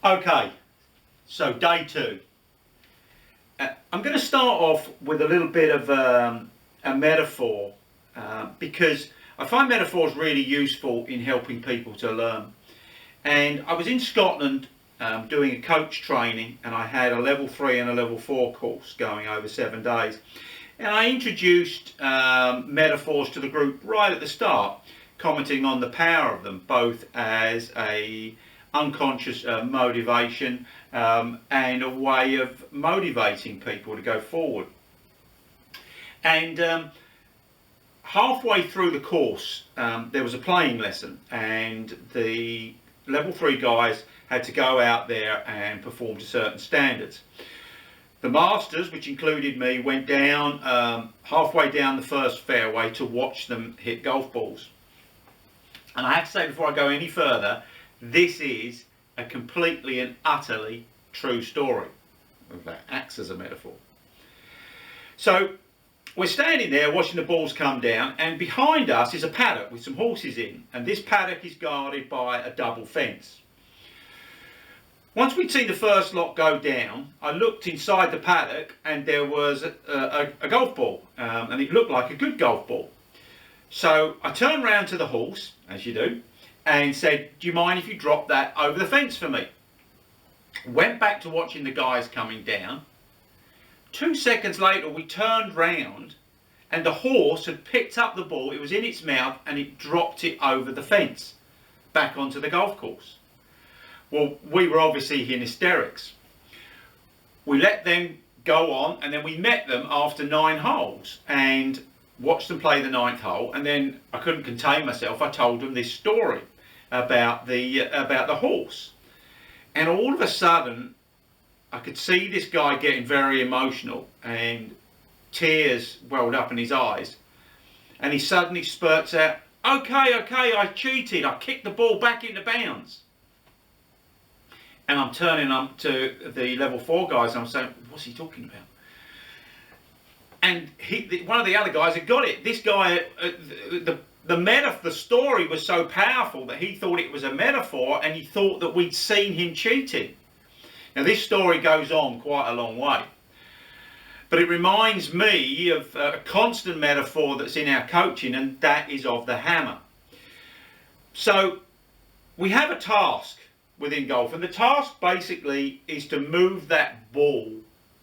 Okay, so day two. I'm going to start off with a little bit of a metaphor because I find metaphors really useful in helping people to learn. And I was in Scotland doing a coach training, and I had a level 3 and a level 4 course going over 7 days. And I introduced metaphors to the group right at the start, commenting on the power of them, both as a unconscious motivation and a way of motivating people to go forward. And halfway through the course, there was a playing lesson, and the level 3 guys had to go out there and perform to certain standards. The masters, which included me, went down halfway down the first fairway to watch them hit golf balls. And I have to say, before I go any further, this is a completely and utterly true story. That acts as a metaphor. So we're standing there watching the balls come down, and behind us is a paddock with some horses in, and this paddock is guarded by a double fence. Once we'd seen the first lot go down, I looked inside the paddock, and there was a golf ball, and it looked like a good golf ball. So I turned round to the horse, as you do, and said, "Do you mind if you drop that over the fence for me?" Went back to watching the guys coming down. 2 seconds later, we turned round, and the horse had picked up the ball. It was in its mouth, and it dropped it over the fence, back onto the golf course. Well, we were obviously in hysterics. We let them go on, and then we met them after 9 holes and watched them play the 9th hole. And then I couldn't contain myself. I told them this story about the horse, and all of a sudden, I could see this guy getting very emotional, and tears welled up in his eyes. And he suddenly spurts out, "Okay, I cheated. I kicked the ball back into bounds." And I'm turning up to the level 4 guys, and I'm saying, "What's he talking about?" And one of the other guys had got it. This guy, the story was so powerful that he thought it was a metaphor, and he thought that we'd seen him cheating. Now, this story goes on quite a long way, but it reminds me of a constant metaphor that's in our coaching, and that is of the hammer. So we have a task within golf, and the task basically is to move that ball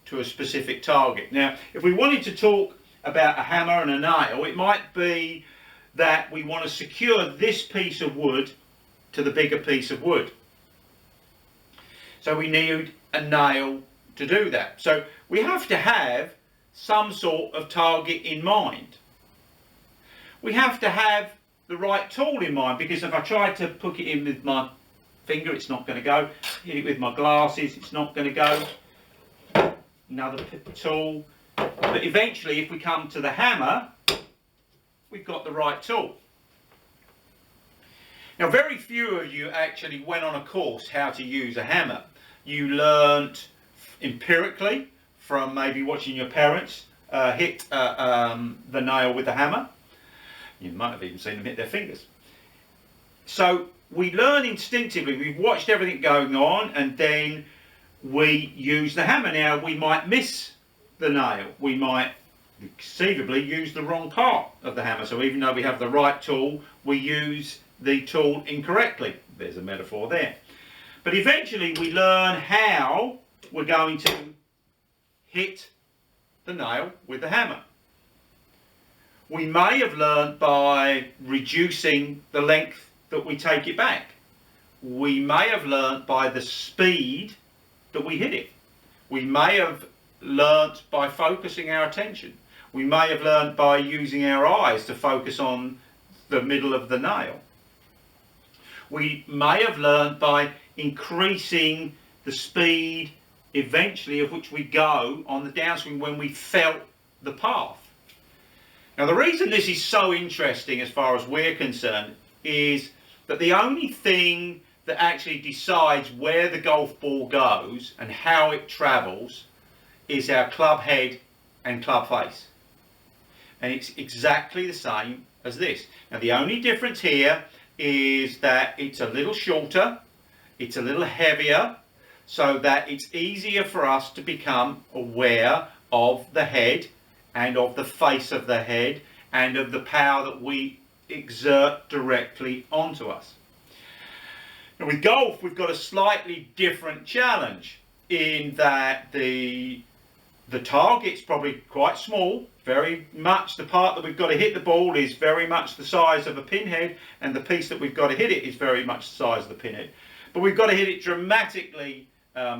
to a specific target. Now, if we wanted to talk about a hammer and a nail, it might be that we want to secure this piece of wood to the bigger piece of wood. So we need a nail to do that. So we have to have some sort of target in mind. We have to have the right tool in mind, because if I try to put it in with my finger, it's not going to go. Hit it with my glasses, it's not going to go. Another tool. But eventually, if we come to the hammer, we've got the right tool. Now, very few of you actually went on a course how to use a hammer. You learnt empirically from maybe watching your parents hit the nail with the hammer. You might have even seen them hit their fingers. So we learn instinctively. We've watched everything going on, and then we use the hammer. Now, we might miss the nail. We might conceivably use the wrong part of the hammer. So even though we have the right tool, we use the tool incorrectly. There's a metaphor there. But eventually we learn how we're going to hit the nail with the hammer. We may have learned by reducing the length that we take it back. We may have learned by the speed that we hit it. We may have learnt by focusing our attention. We may have learnt by using our eyes to focus on the middle of the nail. We may have learnt by increasing the speed eventually of which we go on the downswing when we felt the path. Now, the reason this is so interesting as far as we're concerned is that the only thing that actually decides where the golf ball goes and how it travels is our club head and club face. And it's exactly the same as this. Now, the only difference here is that it's a little shorter, it's a little heavier, so that it's easier for us to become aware of the head and of the face of the head and of the power that we exert directly onto us. Now with golf, we've got a slightly different challenge in that the target's probably quite small. Very much the part that we've got to hit the ball is very much the size of a pinhead, and the piece that we've got to hit it is very much the size of the pinhead. But we've got to hit it dramatically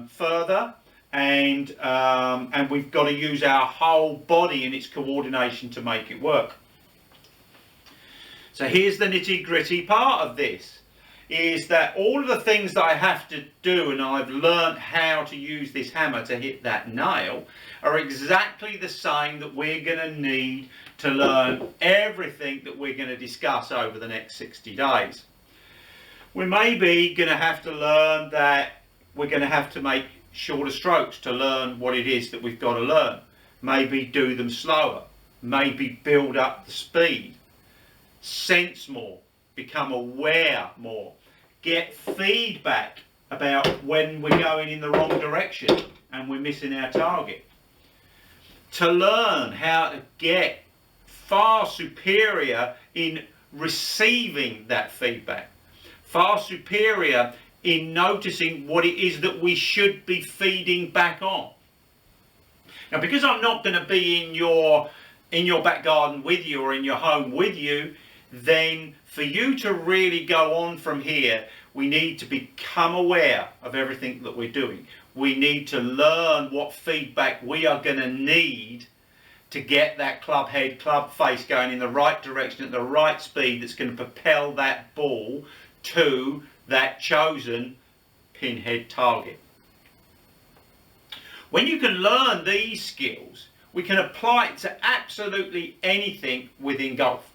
further, and we've got to use our whole body and its coordination to make it work. So here's the nitty-gritty part of this, is that all of the things that I have to do, and I've learned how to use this hammer to hit that nail, are exactly the same that we're going to need to learn everything that we're going to discuss over the next 60 days. We may be going to have to learn that we're going to have to make shorter strokes to learn what it is that we've got to learn. Maybe do them slower. Maybe build up the speed. Sense more. Become aware more. Get feedback about when we're going in the wrong direction and we're missing our target. To learn how to get far superior in receiving that feedback. Far superior in noticing what it is that we should be feeding back on. Now, because I'm not going to be in your back garden with you or in your home with you, then for you to really go on from here, we need to become aware of everything that we're doing. We need to learn what feedback we are going to need to get that club head, club face going in the right direction at the right speed that's going to propel that ball to that chosen pinhead target. When you can learn these skills, we can apply it to absolutely anything within golf.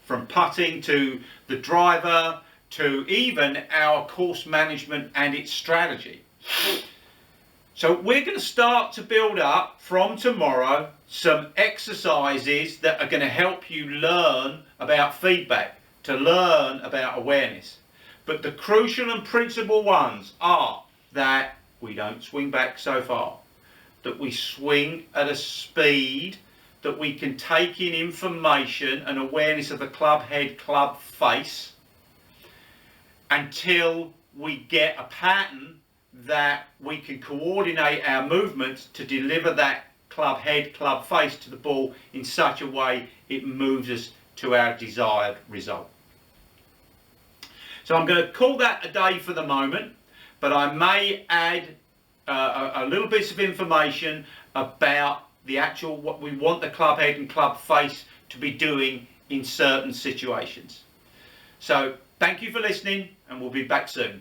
From putting to the driver to even our course management and its strategy. So we're going to start to build up from tomorrow some exercises that are going to help you learn about feedback, to learn about awareness. But the crucial and principal ones are that we don't swing back so far, that we swing at a speed that we can take in information and awareness of the club head, club face, until we get a pattern that we can coordinate our movements to deliver that club head, club face to the ball in such a way it moves us to our desired result. So I'm going to call that a day for the moment, but I may add a little bits of information about the actual what we want the club head and club face to be doing in certain situations. So thank you for listening, and we'll be back soon.